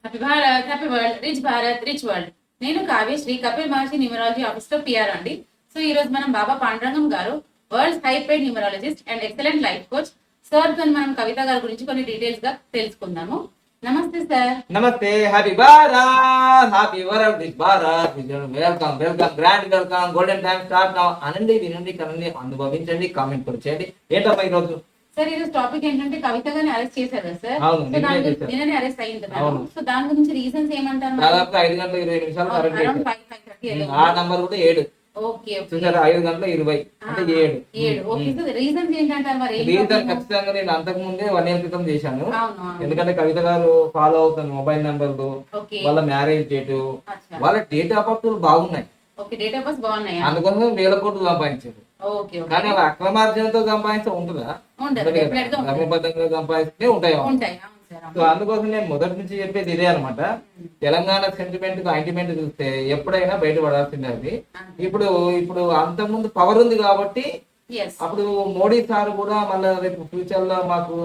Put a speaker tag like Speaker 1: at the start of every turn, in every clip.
Speaker 1: Happy Bharat, happy world, rich Bharat, rich world. నేను కావ్యశ్రీ, కపిల్ మహర్షి numerology office లో PR అండి. సో ఈ రోజు మనం బాబా పాండురంగం గారు, world high paid numerologist and excellent life coach sir తో మనం కవిత గారి గురించి కొన్ని డీటెయిల్స్ గా తెలుసుకుందాము. నమస్తే సార్.
Speaker 2: నమస్తే. Happy Bharat, happy world, rich Bharat. Welcome welcome, grand welcome. Golden time start now. అనండి, వినండి, కనండి, అనుభవించండి, కామెంట్ కూడా చేయండి. ఏంటమ్మా ఈరోజు
Speaker 1: సార్ ఈ రోజు టాపిక్ ఏంటంటే కవిత గారిని అరెస్ట్ చేశారు కదా సార్.
Speaker 2: అవును,
Speaker 1: సో దాని నిన్ననే అరెస్ట్ అయింది కదా.
Speaker 2: అవును.
Speaker 1: సో దాని గురించి రీజన్స్ ఏమంటారు?
Speaker 2: దాదాపు 5 గంటల 20 నిమిషాలు అరెస్ట్
Speaker 1: అరౌండ్
Speaker 2: చేశారు.
Speaker 1: 5:30
Speaker 2: ఆ నంబర్ కూడా 7
Speaker 1: ఓకే
Speaker 2: చూసారా, 5 గంటల 20 అంటే 7.
Speaker 1: ఓకే. సో రీజన్స్ ఏంటంటారు మరి?
Speaker 2: రీజన్ ఖచ్చితంగా నేను అంతకు ముందే 1 year క్రితం చేశాను.
Speaker 1: అవును.
Speaker 2: ఎందుకంటే కవిత గారు ఫాలో అవుతాను మొబైల్ నెంబర్లు,
Speaker 1: ఓకే.
Speaker 2: వాళ్ళ మ్యారేజ్ డేటు,
Speaker 1: అచ్చా.
Speaker 2: వాళ్ళ డేట్ ఆఫ్ బర్త్ బాగున్నాయి.
Speaker 1: ఓకే, డేట్ ఆఫ్ బర్త్ బాగున్నాయి.
Speaker 2: అందుకోసం 1000 కోట్లు సంపాదించారు.
Speaker 1: Okay okay.
Speaker 2: కానీ అలా అక్రమార్జనతో సంపాదించే ఉంటుందా?
Speaker 1: ఉండదు, definitely గా ఉండదు.
Speaker 2: ధర్మబద్ధంగా సంపాదిస్తే ఉంటాయి.
Speaker 1: ఉంటాయి. అవును సార్,
Speaker 2: సో
Speaker 1: అవును.
Speaker 2: అందుకోసం నేను మొదటి నుంచి చెప్పేది ఇదే అనమాట. తెలంగాణ సెంటిమెంట్ ఆయింటిమెంట్ చూస్తే ఎప్పుడైనా బయట పడాల్సిందే అది. ఇప్పుడు ఇప్పుడు అంతకుముందు పవర్ ఉంది కాబట్టి
Speaker 1: Yes.
Speaker 2: అప్పుడు మోడీ సార్ కూడా మళ్ళీ రేపు ఫ్యూచర్ లో మాకు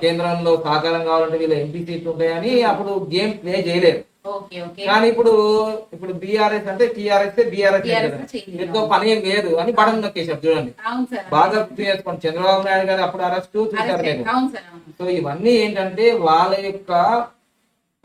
Speaker 2: కేంద్రంలో సహకారం కావాలంటే వీళ్ళ ఎంపీ సీట్లు ఉంటాయని అప్పుడు గేమ్ ప్లే చేయలేదు.
Speaker 1: Okay okay.
Speaker 2: కానీ ఇప్పుడు బీఆర్ఎస్ అంటే టీఆర్ఎస్ బీఆర్ఎస్ ఎంతో పని ఏం లేదు అని బటన్ నొక్కేశారు చూడండి.
Speaker 1: అవును సార్.
Speaker 2: బాగా గుర్తు చేసుకోండి, చంద్రబాబు నాయుడు గారు అప్పుడు అరెస్ట్ చూశారు లేదు.
Speaker 1: అవును సార్, అవును.
Speaker 2: సో ఇవన్నీ ఏంటంటే వాళ్ళ యొక్క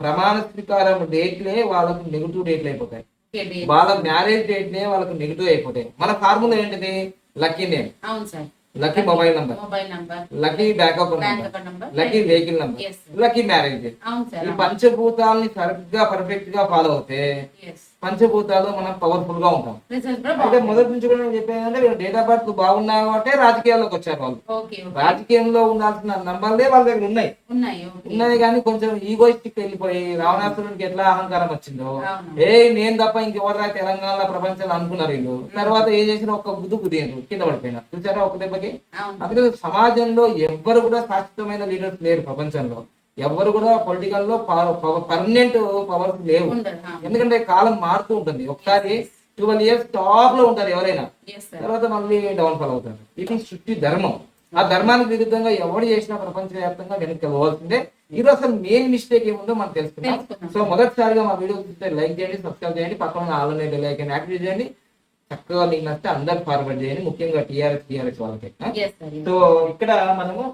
Speaker 2: ప్రమాణ స్వీకారం డేట్లే వాళ్ళకు నెగిటివ్ డేట్లు అయిపోతాయి.
Speaker 1: Okay, date.
Speaker 2: వాళ్ళ మ్యారేజ్ డేట్లే వాళ్ళకు నెగిటివ్ అయిపోతాయి. మన ఫార్ములా ఏంటిది? లక్కీ నేమ్,
Speaker 1: అవును sir.
Speaker 2: Lucky mobile number,
Speaker 1: mobile number,
Speaker 2: lucky bank account
Speaker 1: bank
Speaker 2: number,
Speaker 1: account number,
Speaker 2: lucky vehicle number,
Speaker 1: Yes.
Speaker 2: Lucky marriage date.
Speaker 1: అవును సార్,
Speaker 2: ఈ
Speaker 1: అవును.
Speaker 2: పంచభూతాలని సరిగ్గా పర్ఫెక్ట్ గా ఫాలో అవుతే
Speaker 1: Yes.
Speaker 2: పంచభూతాలు మనం పవర్ఫుల్ గా ఉంటాం.
Speaker 1: Results కూడా
Speaker 2: అయితే
Speaker 1: బాగున్నాయి.
Speaker 2: మొదటి నుంచి కూడా నేను చెప్పేది అంటే వీళ్ళ డేట్ ఆఫ్ బర్త్ బాగున్నాయి కాబట్టి రాజకీయాల్లోకి వచ్చారు వాళ్ళు.
Speaker 1: Okay okay.
Speaker 2: రాజకీయంలో ఉండాల్సిన నంబర్లే వాళ్ళ దగ్గర ఉన్నాయి.
Speaker 1: ఉన్నాయి. ఓకే.
Speaker 2: ఉన్నది కానీ కొంచెం ఈగోయిస్టిక్ వెళ్ళిపోయి రావణాసురునికి ఎట్లా అహంకారం వచ్చిందో,
Speaker 1: అవును.
Speaker 2: నేను తప్ప ఇంకెవరు తెలంగాణ ప్రపంచంలో అనుకున్నారు వీళ్ళు. తర్వాత ఏం చేసిన ఒక్క గుద్దు గుద్దిండ్రు, కింద పడిపోయినారు చూసారా ఒక దెబ్బకి.
Speaker 1: అవును.
Speaker 2: అందుకే సమాజంలో ఎవ్వరు కూడా శాశ్వతమైన లీడర్స్ లేరు ప్రపంచంలో. ఎవ్వరు కూడా పొలిటికల్ లో పర్మనెంట్ పవర్స్ లేవు.
Speaker 1: ఉండదు.
Speaker 2: ఎందుకంటే కాలం మారుతూ ఉంటుంది. ఒకసారి 12 years టాప్ లో ఉంటారు ఎవరైనా,
Speaker 1: Yes, sir.
Speaker 2: తర్వాత మళ్ళీ డౌన్ ఫాల్ అవుతారు. ఇది సృష్టి ధర్మం. ఆ ధర్మానికి విరుద్ధంగా ఎవరు చేసినా ప్రపంచ వ్యాప్తంగా వెనక్కి పోవాల్సిందే. ఈరోజు అసలు మెయిన్ మిస్టేక్ ఏముందో మనం తెలుసుకుందాం.
Speaker 1: తెలుసుకుందాం.
Speaker 2: సో మొదటిసారిగా మా వీడియో చూస్తే లైక్ చేయండి, సబ్స్క్రైబ్ చేయండి, పక్కన ఆన్లైన్ బెల్ ఐకాన్ యాక్టివేట్ చేయండి. చక్కగా మీకు నచ్చితే అందరు ఫార్వర్డ్ చేయండి, ముఖ్యంగా టీఆర్ఎస్ వాళ్ళకి.
Speaker 1: Yes, sir.
Speaker 2: సో ఇక్కడ మనము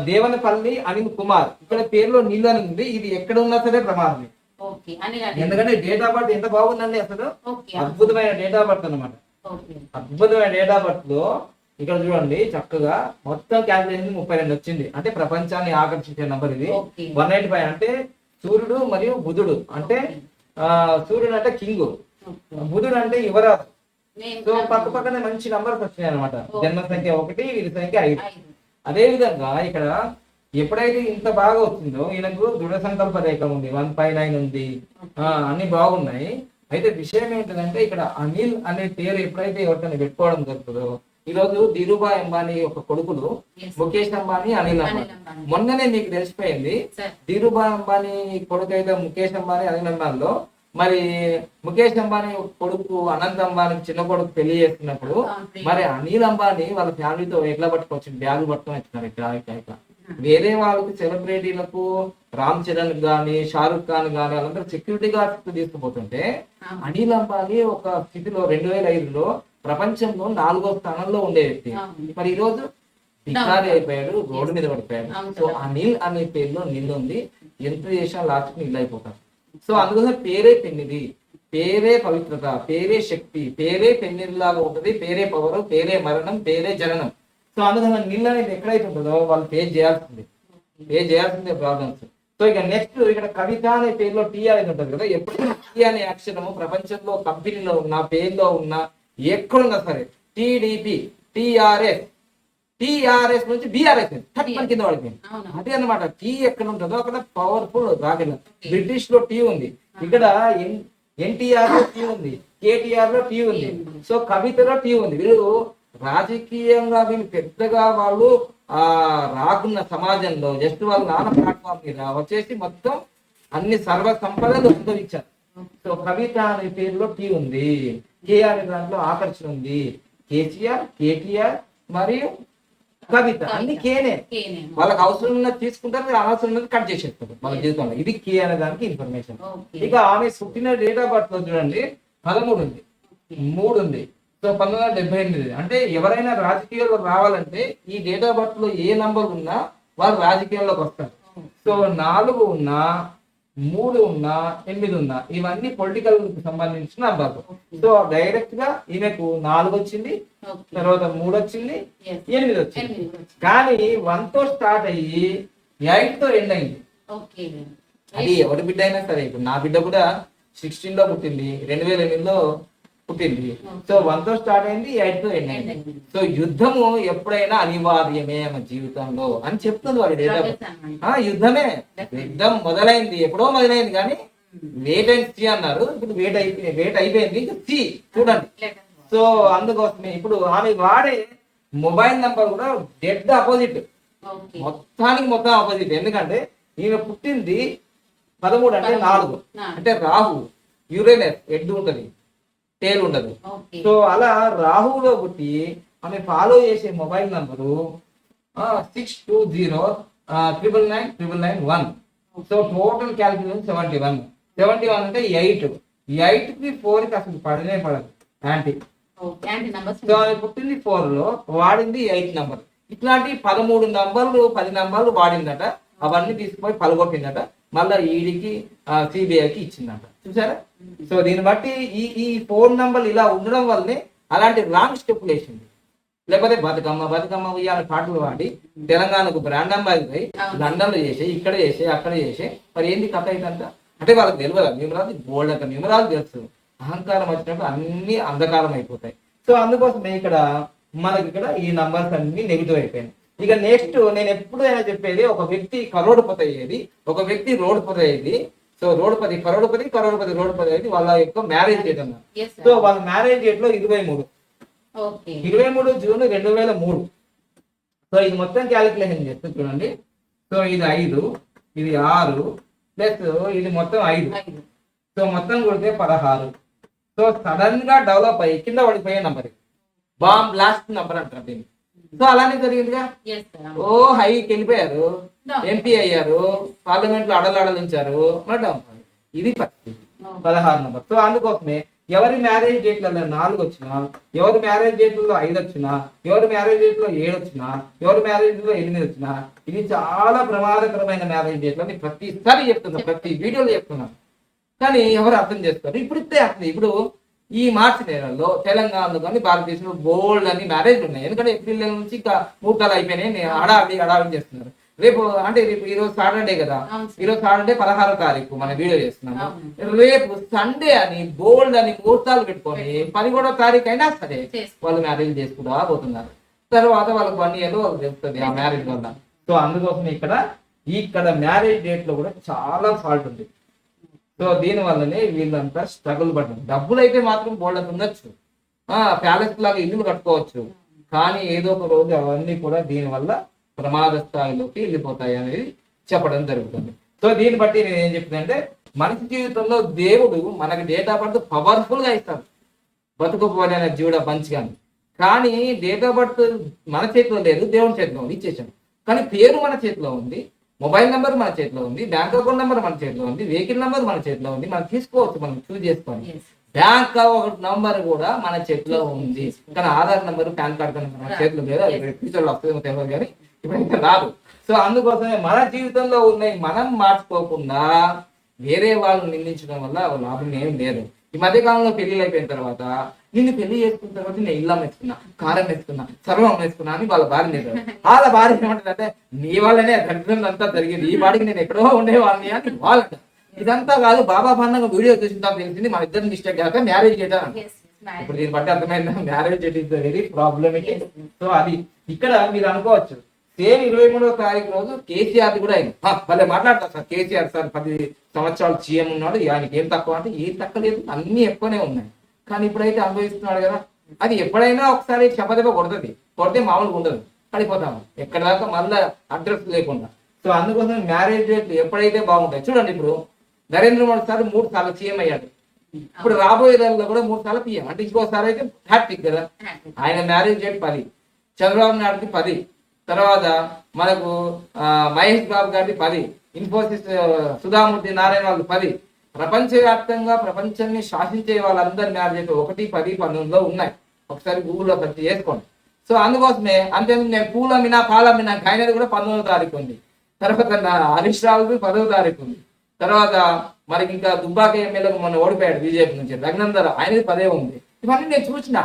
Speaker 2: దేవనపల్లి అనిల్ కుమార్, ఇక్కడ పేరులో నీళ్ళు అని ఉంది. ఇది ఎక్కడ ఉన్నా సరే ప్రమాదం.
Speaker 1: ఓకే. అని రాని.
Speaker 2: ఎందుకంటే డేట్ ఆఫ్ బర్త్ ఎంత బాగుందండి అసలు.
Speaker 1: ఓకే.
Speaker 2: అద్భుతమైన డేట్ ఆఫ్ బర్త్ అనమాట.
Speaker 1: ఓకే.
Speaker 2: అద్భుతమైన డేట్ ఆఫ్ బర్త్ లో ఇక్కడ చూడండి చక్కగా మొత్తం క్యాల్కులేషన్ 32 వచ్చింది. అంటే ప్రపంచాన్ని ఆకర్షించే నంబర్ ఇది.
Speaker 1: ఓకే.
Speaker 2: 185 అంటే సూర్యుడు మరియు బుధుడు. అంటే సూర్యుడు అంటే కింగ్, బుధుడు అంటే యువరాజు. సో పక్క పక్కనే మంచి నంబర్స్ వచ్చినాయి అనమాట. జన్మ సంఖ్య 1, వీరి సంఖ్య 5.
Speaker 1: 5.
Speaker 2: అదే విధంగా ఇక్కడ ఎప్పుడైతే ఇంత బాగా వచ్చిందో ఈయనకు దృఢ సంకల్ప రేఖ ఉంది, 159 ఉంది, అన్ని బాగున్నాయి. అయితే విషయం ఏంటంటే ఇక్కడ అనిల్ అనే పేరు ఎప్పుడైతే ఎవరికైనా పెట్టుకోవడం జరుగుతుందో, ఈ రోజు ధీరుభాయ్ అంబానీ ఒక కొడుకులు
Speaker 1: Yes.
Speaker 2: ముఖేష్ అంబానీ, అనిల్ అంబానీ.
Speaker 1: అంబానీ.
Speaker 2: మొన్ననే మీకు తెలిసిపోయింది
Speaker 1: Sir.
Speaker 2: ధీరుభాయ్ అంబానీ కొడుకు అయితే ముఖేష్ అంబానీ, అనిల్ అంబానీలో మరి ముఖేష్ అంబానీ కొడుకు అనంత్ అంబానీ చిన్న కొడుకు పెళ్లి చేస్తున్నప్పుడు మరి అనిల్ అంబానీ వాళ్ళ ఫ్యామిలీతో ఎట్లా పట్టుకొచ్చింది, బ్యాగులు పట్టుకొని వచ్చినారు ఇట్లా. వేరే వాళ్ళకి సెలబ్రిటీలకు రామ్ చరణ్ గానీ, షారుఖ్ ఖాన్ గానీ వాళ్ళందరూ సెక్యూరిటీ గార్డ్స్ తీసుకుపోతుంటే అనిల్ అంబానీ ఒక స్థితిలో 2005లో ప్రపంచంలో 4వ స్థానంలో ఉండే వ్యక్తి. మరి ఈ రోజు భికారి అయిపోయాడు, రోడ్డు మీద పడిపోయాడు. సో అనిల్ అనే పేరులో నీళ్ళు ఉంది. ఎంత చేసినా లాస్ట్ నీళ్ళు అయిపోతారు. సో అందుకోసం పేరే పెన్నిది, పేరే పవిత్రత, పేరే శక్తి, పేరే పెన్నిదిలాగా ఉంటుంది. పేరే పవర్, పేరే మరణం, పేరే జననం. సో అందుకని నీళ్ళు అనేది ఎక్కడైతే ఉంటుందో వాళ్ళు పే చేయాల్సిందే ప్రాబ్లమ్స్. సో ఇక నెక్స్ట్ ఇక్కడ కవిత అనే పేరులో టీ అనేది ఉంటుంది కదా. ఎప్పుడైనా టీ అనే అక్షరము ప్రపంచంలో కంపెనీలో ఉన్న పేరులో ఉన్న ఎక్కడున్నా సరే టీడీపీ, టిఆర్ఎస్ నుంచి బీఆర్ఎస్ కింద పడిపోయింది. అదే అనమాట. టీ ఎక్కడ ఉంటుందో అక్కడ పవర్ఫుల్ రాకెట్. బ్రిటిష్ లో టీ ఉంది, ఇక్కడ ఎన్టీఆర్ లో టీ ఉంది, కేటీఆర్ లో టీ ఉంది, సో కవితలో టీ ఉంది. వీళ్ళు రాజకీయంగా వీళ్ళు పెద్దగా వాళ్ళు రాకున్న సమాజంలో జస్ట్ వాళ్ళ నాన్న ప్లాట్ఫామ్ మీద వచ్చేసి మొత్తం అన్ని సర్వ సంపదలు అనుభవించారు. సో కవిత అనే పేరులో టీ ఉంది, కేఆర్ దాంట్లో ఆకర్షణ ఉంది, కేసీఆర్, కేటీఆర్ మరియు కవిత అన్ని కేనే.
Speaker 1: కేనేమో.
Speaker 2: వాళ్ళకి అవసరం ఉన్నది తీసుకుంటారు, అనవసరం ఉన్నది కట్ చేసేస్తారు వాళ్ళ జీవితంలో. ఇది కే అనే దానికి ఇన్ఫర్మేషన్.
Speaker 1: ఓకే.
Speaker 2: ఇక ఆమె పుట్టిన డేట్ ఆఫ్ బర్త్ చూడండి 13 ఉంది, 3 ఉంది. సో 1978. అంటే ఎవరైనా రాజకీయాల్లో రావాలంటే ఈ డేట్ ఆఫ్ బర్త్ లో ఏ నంబర్ ఉన్నా వాళ్ళు రాజకీయాల్లోకి వస్తారు. సో 4 ఉన్నా, 3 ఉన్నా, 8 ఉన్నా ఇవన్నీ పొలిటికల్ సంబంధించిన నంబర్లు. సో డైరెక్ట్ గా ఈమెకు 4 వచ్చింది,
Speaker 1: ఓకే.
Speaker 2: తర్వాత 3 వచ్చింది,
Speaker 1: Yes.
Speaker 2: 8 వచ్చింది.
Speaker 1: 8 వచ్చింది.
Speaker 2: కానీ 1 తో స్టార్ట్ అయ్యి 8 తో ఎండ్ అయింది.
Speaker 1: ఓకే.
Speaker 2: అది ఎవరి బిడ్డ అయినా సరే, ఇప్పుడు నా బిడ్డ కూడా 16 లో పుట్టింది, 2008లో పుట్టింది. సో 1 తో స్టార్ట్ అయింది, 8 తో ఎండ్ అయింది. సో యుద్ధము ఎప్పుడైనా అనివార్యమే మన జీవితంలో అని చెప్తుంది వాడి డేటా. యుద్ధమే, యుద్ధం మొదలైంది, ఎప్పుడో మొదలైంది. కానీ వెయిట్ అండ్ సీ అన్నారు, ఇప్పుడు వెయిట్ అయిపోయింది, సి చూడండి. సో అందుకోసమే ఇప్పుడు ఆమె వాడే మొబైల్ నంబర్ కూడా డెడ్ అపోజిట్,
Speaker 1: ఓకే.
Speaker 2: మొత్తం ఆపోజిట్. ఎందుకంటే ఈమె పుట్టింది 13 అంటే 4, అంటే రాహు, యురేనస్ హెడ్ ఉంటది, టేల్ ఉండదు.
Speaker 1: ఓకే.
Speaker 2: సో అలా రాహులో పుట్టి ఆమె ఫాలో చేసే mobile number 62099991. So total calculation 71 అంటే 8. 8 కి 4 కి అసలు పడనే పడదు anti.
Speaker 1: Okay. Anti numbers.
Speaker 2: So ఆమె పుట్టింది 4 లో, వాడింది 8 నంబర్. ఇట్లాంటి 13 నంబర్లు 10 నంబర్లు వాడిందట. అవన్నీ తీసుకుపోయి పలగొట్టిందట, మళ్ళీ ఈడికి సిబిఐకి ఇచ్చిందట. చూసారా? సో దీన్ని బట్టి ఈ 4 నంబర్లు ఇలా ఉండడం వల్లనే అలాంటి రాంగ్ స్టెప్పులు వేసింది. లేకపోతే బతుకమ్మ ఉయ్యాల పాటలు వాడి తెలంగాణకు బ్రాండ్ అంబాసిడర్ అయి లండన్ లో చేసే, ఇక్కడ చేసే, అక్కడ చేసే, మరి ఏంది కథ ఇదంతా? అంటే వాళ్ళకి తెలియదు న్యూమరాలజీ, బోల్డ్ అంత న్యూమరాలజీ తెలుసు. అహంకారం వచ్చినప్పుడు అన్ని అంధకారం అయిపోతాయి. సో అందుకోసమే ఇక్కడ మనకి ఇక్కడ ఈ నంబర్స్ అన్ని నెగిటివ్ అయిపోయాయి. ఇక నెక్స్ట్ నేను ఎప్పుడైనా చెప్పేది, ఒక వ్యక్తి కరోడ్పతి అయ్యేది, ఒక వ్యక్తి రోడ్పతి అయ్యేది. సో కరోడ్పతి అయ్యేది వాళ్ళ యొక్క మ్యారేజ్ డేట్ అన్నారు. సో వాళ్ళ మ్యారేజ్ డేట్ లో 23 జూన్ 2003. సో ఇది మొత్తం క్యాలిక్యులేషన్ చేస్తే చూడండి. సో ఇది 5, ఇది 6 ప్లస్ ఇది మొత్తం 5. సో మొత్తం కొడితే 16. సో సడన్ గా డెవలప్ అయ్యి కింద పడిపోయే నంబర్, బాంబ్ బ్లాస్ట్ నంబర్ అంటారు దీన్ని. సో అలానే జరిగిందిగా. ఓ హైకి వెళ్ళిపోయారు, ఎంపీ అయ్యారు, పార్లమెంట్ లో అడలించారు, ఇది పరిస్థితి. 16 నంబర్. సో అందుకోసమే ఎవరి మ్యారేజ్ డేట్లలో 4 వచ్చినా, ఎవరి మ్యారేజ్ డేట్లలో 5 వచ్చినా, ఎవరి మ్యారేజ్ డేట్ లో 7 వచ్చినా, ఎవరి మ్యారేజ్ లో 8 వచ్చినా, ఇది చాలా ప్రమాదకరమైన మ్యారేజ్ డేట్ అని ప్రతిసారి చెప్తున్నా, ప్రతి వీడియోలో చెప్తున్నాను. కానీ ఎవరు అర్థం చేస్తారు? ఇప్పుడు ఈ మార్చి నెలలో తెలంగాణలో కానీ భారతదేశంలో బోల్డ్ అని మ్యారేజ్ ఉన్నాయి. ఎందుకంటే ఏప్రిల్ నెల నుంచి ఇంకా ముహూర్తాలు అయిపోయినాయి, హడావిడి చేస్తున్నారు. రేపు ఈరోజు సాటర్డే కదా, ఈరోజు సాటర్డే 16వ తారీఖు మన వీడియో చేస్తున్నాము. రేపు సండే అని బోల్డ్ అని ముహూర్తాలు పెట్టుకొని 11వ తారీఖు అయినా సరే వాళ్ళు మ్యారేజ్ చేసుకుంటా పోతున్నారు. తర్వాత వాళ్ళకి 1 year వాళ్ళకి తెలుస్తుంది ఆ మ్యారేజ్ వల్ల. సో అందుకోసం ఇక్కడ మ్యారేజ్ డేట్ లో కూడా చాలా ఫాల్ట్ ఉంది. సో దీని వల్లనే వీళ్ళంతా స్ట్రగుల్ పడ్డారు. డబ్బులు అయితే మాత్రం బోల్డ్ అంత ఉండొచ్చు, ప్యాలెస్ లాగా ఇల్లు కట్టుకోవచ్చు, కానీ ఏదో ఒక రోజు అవన్నీ కూడా దీని వల్ల ప్రమాద స్థాయిలోకి వెళ్ళిపోతాయి అనేది చెప్పడం జరుగుతుంది. సో దీన్ని బట్టి నేను ఏం చెప్తానంటే, మనిషి జీవితంలో దేవుడు మనకి డేట్ ఆఫ్ బర్త్ పవర్ఫుల్ గా ఇస్తాడు, బతుకుపోయిన జీవుడ పంచగాని. కానీ డేట్ ఆఫ్ బర్త్ మన చేతిలో లేదు, దేవుని చేతిలో ఉంది, ఇచ్చేసాం. కానీ పేరు మన చేతిలో ఉంది, మొబైల్ నెంబర్ మన చేతిలో ఉంది, బ్యాంక్ అకౌంట్ నెంబర్ మన చేతిలో ఉంది, వెహికల్ నెంబర్ మన చేతిలో ఉంది. మనం తీసుకోవచ్చు, మనం చూస్ చేసుకోవాలి. బ్యాంక్ అకౌంట్ నంబర్ కూడా మన చేతిలో ఉంది, కానీ ఆధార్ నెంబర్, పాన్ కార్డ్ మన చేతిలో లేదు. అది ఫ్యూచర్ లో వస్తుందేమో తెలియదు, కానీ ఇప్పుడైతే రాదు. సో అందుకోసమే మన జీవితంలో ఉన్నాయి మనం మార్చుకోకుండా వేరే వాళ్ళు నిందించడం వల్ల లాభం ఏం లేదు. ఈ మధ్య కాలంలో పెళ్లిళ్ళు అయిపోయిన తర్వాత, నిన్ను పెళ్లి చేసుకున్న తర్వాత నేను ఇల్లు అమ్మేసుకున్నా, కారం వేసుకున్నా, సర్వం అమ్మేసుకున్నా అని వాళ్ళ భార్య లేదు. వాళ్ళ భార్య ఏమంటుందంటే, నీ వల్లనే దరిద్రం అంతా జరిగింది, ఈ వాడికి నేను ఎక్కడో ఉండేవాడిని అని వాళ్ళంట. ఇదంతా కాదు, బాబా పండుగ వీడియో చూసిన తెలిసింది మన ఇద్దరు మిస్టేక్ కాక మ్యారేజ్ చేయడం. ఇప్పుడు దీన్ని బట్టి అర్థమైందా, marriage is very problematic. So అది ఇక్కడ మీరు అనుకోవచ్చు, సేమ్ 23వ తారీఖు రోజు కేసీఆర్ కూడా అయింది. భలే మాట్లాడతారు సార్, కేసీఆర్ సార్ 10 సంవత్సరాలు సీఎం ఉన్నాడు, ఆయనకి ఏం తక్కువ అంటే ఏం తక్కువ లేదు, అన్ని ఎక్కువనే ఉన్నాయి. కానీ ఇప్పుడైతే అనుభవిస్తున్నాడు కదా, అది ఎప్పుడైనా ఒకసారి చెప్పదెబ్బ కొడితే మామూలుగా ఉండదు, పడిపోతాము ఎక్కడ దాకా మళ్ళీ అడ్రస్ లేకుండా. సో అందుకోసం మ్యారేజ్ డేట్ ఎప్పుడైతే బాగుంటాయి. చూడండి, ఇప్పుడు నరేంద్ర మోడీ సార్ 3 సార్లు సీఎం అయ్యాడు, ఇప్పుడు రాబోయే రోజుల్లో కూడా 3 సార్లు పీఎం, అంటే ఇంకోసారి అయితే హ్యాట్రిక్ కదా. ఆయన మ్యారేజ్ డేట్ 10, చంద్రబాబు నాయుడుకి 10, తర్వాత మనకు మహేష్ బాబు గారిది 10, ఇన్ఫోసిస్ సుధామూర్తి నారాయణ వాళ్ళు 10, ప్రపంచవ్యాప్తంగా ప్రపంచాన్ని శాసించే వాళ్ళందరి మ్యారేజ్ 1, 10, 19లో ఉన్నాయి. ఒకసారి గూగుల్లో సెర్చ్ చేసుకోండి. సో అందుకోసమే అంతే నేను పూలు అమ్మినా పాలు అమ్మినా ఆయనది కూడా 19వ తారీఖు ఉంది. తర్వాత హరీష్ రావుది 10వ తారీఖు ఉంది. తర్వాత మనకి ఇంకా దుబ్బాక ఎమ్మెల్యేకి మొన్న ఓడిపోయాడు బీజేపీ నుంచి రఘునందర్, ఆయనది 10 ఉంది. ఇవన్నీ నేను చూసిన.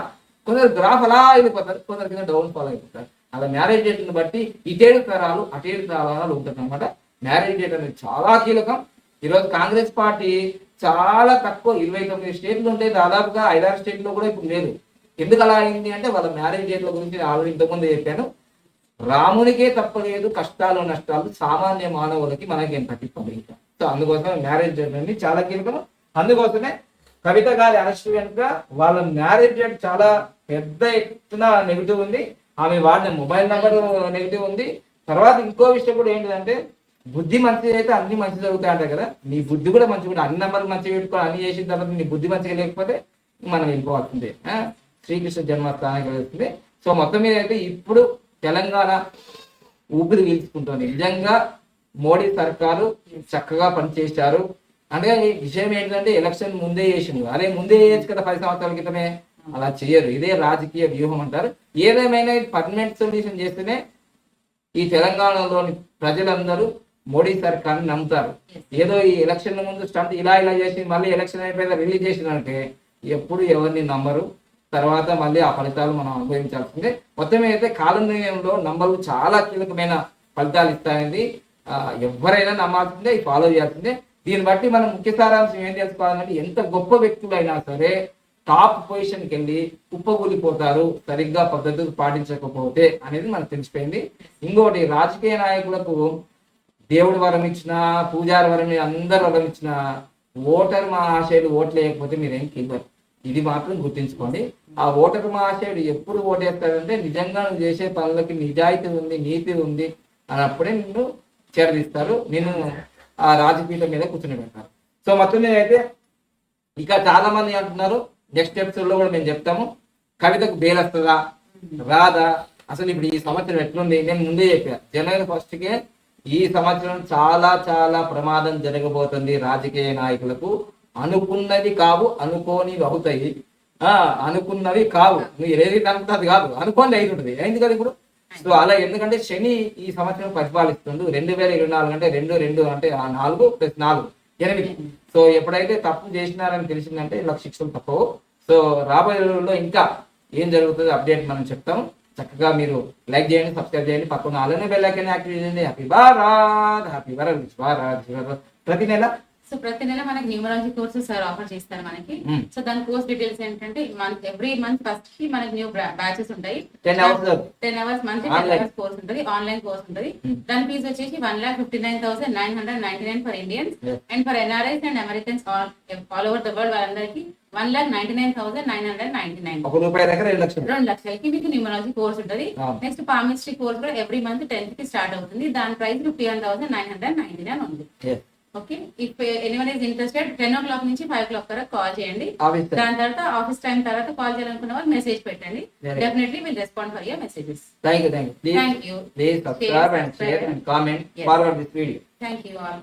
Speaker 2: కొందరు గ్రాఫ్ అలా వెళ్ళిపోతారు, కొందరు కింద డౌన్ ఫాల్ అయిపోతారు. అలా మ్యారేజ్ డేట్ని బట్టి ఇటేడు తరాలు అటేడు తరాలు ఉంటుంది అనమాట. మ్యారేజ్ డేట్ అనేది చాలా కీలకం. ఈరోజు కాంగ్రెస్ పార్టీ చాలా తక్కువ 29 స్టేట్లు ఉంటే దాదాపుగా 5-6 స్టేట్లో కూడా ఇప్పుడు లేదు. ఎందుకు అలా అయింది అంటే వాళ్ళ మ్యారేజ్ డేట్ల గురించి ఆల్రెడీ ఇంతకుముందు చెప్పాను. రామునికే తప్పలేదు కష్టాలు నష్టాలు, సామాన్య మానవులకి మనకేం తప్పిపోయింది ఇంకా. సో అందుకోసమే మ్యారేజ్ డేట్ అనేది చాలా కీలకం. అందుకోసమే కవిత గారి అరెస్ట్ వెనుక వాళ్ళ మ్యారేజ్ డేట్ చాలా పెద్ద ఎత్తున నెగిటివ్ ఉంది. ఆమె వాడిన మొబైల్ నెంబర్ నెగిటివ్ ఉంది. తర్వాత ఇంకో విషయం కూడా ఏంటిదంటే, బుద్ధి మంచిది అయితే అన్ని మంచి జరుగుతాయి అంటారు కదా. నీ బుద్ధి కూడా మంచిగా కూడా అన్ని నెంబర్లు మంచిగా పెట్టుకో, అన్ని చేసిన తర్వాత నీ బుద్ధి మంచిగా లేకపోతే మనం వెళ్ళిపోవాల్సిందే. శ్రీకృష్ణ జన్మస్థానానికి వెళ్తుంది. సో మొత్తం మీద అయితే ఇప్పుడు తెలంగాణ ఊపిరి పీల్చుకుంటుంది. నిజంగా మోడీ సర్కారు చక్కగా పనిచేశారు. అంటే ఈ విషయం ఏంటంటే ఎలక్షన్ ముందే చేసిండు. అదే ముందే చేయొచ్చు కదా 10 సంవత్సరాల క్రితమే. అలా చేయరు. ఇదే రాజకీయ వ్యూహం అంటారు. ఏదేమైనా పర్మనెంట్ సొల్యూషన్ చేస్తేనే ఈ తెలంగాణలోని ప్రజలందరూ మోడీ సర్కార్ని నమ్ముతారు. ఏదో ఈ ఎలక్షన్ ముందు స్టంట్ ఇలా చేసి మళ్ళీ ఎలక్షన్ అయిపోయిన రిలీజ్ చేసినంటే ఎప్పుడు ఎవరిని నమ్మరు. తర్వాత మళ్ళీ ఆ ఫలితాలు మనం అనుభవించాల్సిందే. మొత్తం అయితే కాలనిర్ణయంలో నంబర్లు చాలా కీలకమైన ఫలితాలు ఇస్తాయండి. ఎవరైనా నమ్మాల్సిందే, ఫాలో చేయాల్సిందే. దీన్ని బట్టి మనం ముఖ్య సారాంశం ఏం తెలుసుకోవాలంటే, ఎంత గొప్ప వ్యక్తులైనా సరే టాప్ పొజిషన్కి వెళ్ళి కుప్పకూలిపోతారు సరిగ్గా పద్ధతులు పాటించకపోతే అనేది మనకు తెలిసిపోయింది. ఇంకోటి, రాజకీయ నాయకులకు దేవుడు వరం ఇచ్చిన, పూజారి వరం, అందరు వరం ఇచ్చిన ఓటర్ మహాశయుడు ఓట్లు వేయకపోతే మీరేం కిల్లరు. ఇది మాత్రం గుర్తించుకోండి. ఆ ఓటర్ మహాశయుడు ఎప్పుడు ఓటేస్తాడంటే నిజంగా నువ్వు చేసే పనులకి నిజాయితీ ఉంది, నీతి ఉంది అన్నప్పుడే నిన్ను చేరదీస్తారు, నేను ఆ రాజకీయాల మీద కూర్చుని పెడతారు. సో మొత్తం మీద అయితే ఇక చాలా మంది అంటున్నారు, నెక్స్ట్ ఎపిసోడ్ లో కూడా మేము చెప్తాము, కవితకు బెయిల్ వస్తుందా రాదా, అసలు ఇప్పుడు ఈ సంవత్సరం ఎట్లుంది. నేను ముందే చెప్పాను, జనవరి 1కే ఈ సంవత్సరం చాలా చాలా ప్రమాదం జరగబోతుంది. రాజకీయ నాయకులకు అనుకున్నది కావు, అనుకోనివి అవుతాయి. అనుకున్నవి కావు, నువ్వు ఏది అనుకున్నది కాదు, అనుకోని అయి ఉంటుంది. అయింది కదా ఇప్పుడు. సో అలా, ఎందుకంటే శని ఈ సంవత్సరం పరిపాలిస్తుంది. 2024 అంటే 2 అంటే 4 + 4 8. సో ఎప్పుడైతే తప్పు చేసినారని తెలిసిందంటే ఇలా శిక్షలు తప్పవు. సో రాబోయే రోజుల్లో ఇంకా ఏం జరుగుతుందో అప్డేట్ మనం చెప్తాం. చక్కగా మీరు లైక్ చేయండి, సబ్స్క్రైబ్ చేయండి, పక్కన అలానే బెల్ ఐకాన్ యాక్టివేట్ చేయండి. Happy Bharat, happy Bharat. ప్రతి నెల
Speaker 1: మనకి న్యూమరాలజీ కోర్సు సార్ ఆఫర్ చేస్తారు మనకి. సో దాని కోర్స్ డీటెయిల్స్ ఏంటంటే, ఎవ్రీ మంత్ ఫస్ట్ కి మనకి న్యూ బ్యాచెస్ ఉంటాయి. 10 hours మంత్ 10 hours కోర్స్ ఉంటుంది, ఆన్లైన్ కోర్స్ ఉంటుంది. దాని ఫీజు వచ్చేసి 1,59,999 for Indians and for NRIs and Americans all over the world వాళ్ళందరికీ 1,99,999.
Speaker 2: 1 రూపాయి దగ్గర 2
Speaker 1: లక్షలకి మీకు న్యూమరాలజీ కోర్స్ ఉంటుంది. నెక్స్ట్ పామిస్ట్రీ కోర్స్ కూడా ఎవ్రీ మంత్ 10th కి స్టార్ట్ అవుతుంది. దాని ప్రైస్ 51,999 ఉంది. Okay, if anyone is interested 10 o'clock నుంచి 5 o'clock వరకు కాల్ చేయండి. దాని తర్వాత ఆఫీస్ టైం తర్వాత కాల్ చేయాలనుకున్న వాళ్ళు మెసేజ్ పెట్టండి. Definitely will respond for your messages.
Speaker 2: Thank you. Please subscribe and share and comment. Forward this video.
Speaker 1: Thank you all.